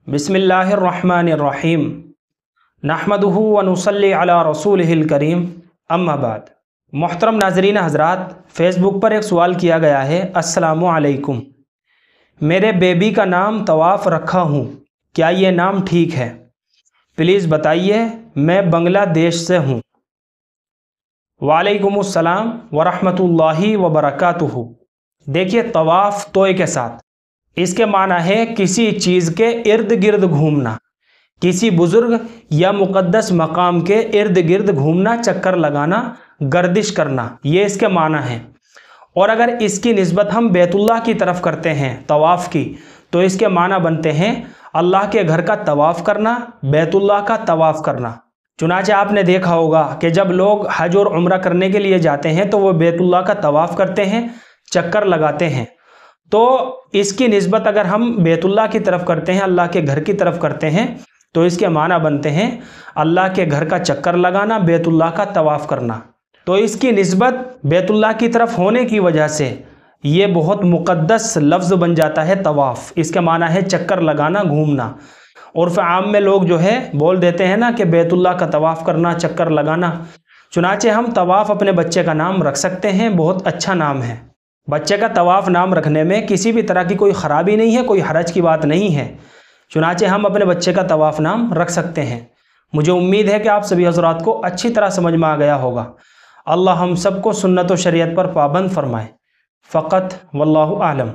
बिस्मिल्लाहिर्रहमानिर्रहीम नहमदुहु व नुसल्ली अला रसूलिहिल करीम अम्मा बाद। मोहतरम नाज़रीन हज़रात, फ़ेसबुक पर एक सवाल किया गया है, अस्सलामु अलैकुम, मेरे बेबी का नाम तवाफ़ रखा हूँ, क्या ये नाम ठीक है? प्लीज़ बताइए, मैं बांग्लादेश से हूँ। वालेकुमुस्सलाम वरहमतुल्लाहि वबरकातुहू। देखिए, तवाफ़ तोय के साथ, इसके माना है किसी चीज़ के इर्द गिर्द घूमना, किसी बुज़ुर्ग या मुक़द्दस मकाम के इर्द गिर्द घूमना, चक्कर लगाना, गर्दिश करना, ये इसके माना है। और अगर इसकी निस्बत हम बैतुल्लाह की तरफ करते हैं तवाफ़ की, तो इसके माना बनते हैं अल्लाह के घर का तवाफ़ करना, बैतुल्लाह का तवाफ़ करना। चुनांचे आपने देखा होगा कि जब लोग हज और उम्रा करने के लिए जाते हैं तो वो बैतुल्लाह का तवाफ़ करते हैं, चक्कर लगाते हैं। तो इसकी निस्बत अगर हम बैतुल्लाह की तरफ करते हैं, अल्लाह के घर की तरफ करते हैं, तो इसके माना बनते हैं अल्लाह के घर का चक्कर लगाना, बैतुल्लाह का तवाफ़ करना। तो इसकी निस्बत बैतुल्लाह की तरफ होने की वजह से ये बहुत मुक़द्दस लफ्ज़ बन जाता है तवाफ़। इसके माना है चक्कर लगाना, घूमना। उर्फ़ आम में लोग जो है बोल देते हैं ना कि बैतुल्लाह का तवाफ़ करना, चक्कर लगाना। चुनांचे हम तवाफ़ अपने बच्चे का नाम रख सकते हैं, बहुत अच्छा नाम है। बच्चे का तवाफ़ नाम रखने में किसी भी तरह की कोई ख़राबी नहीं है, कोई हरज की बात नहीं है। चुनांचे हम अपने बच्चे का तवाफ़ नाम रख सकते हैं। मुझे उम्मीद है कि आप सभी हज़रात को अच्छी तरह समझ में आ गया होगा। अल्लाह हम सबको सुन्नत व शरीयत पर पाबंद फरमाए। फ़क़त वल्लाहु आलम।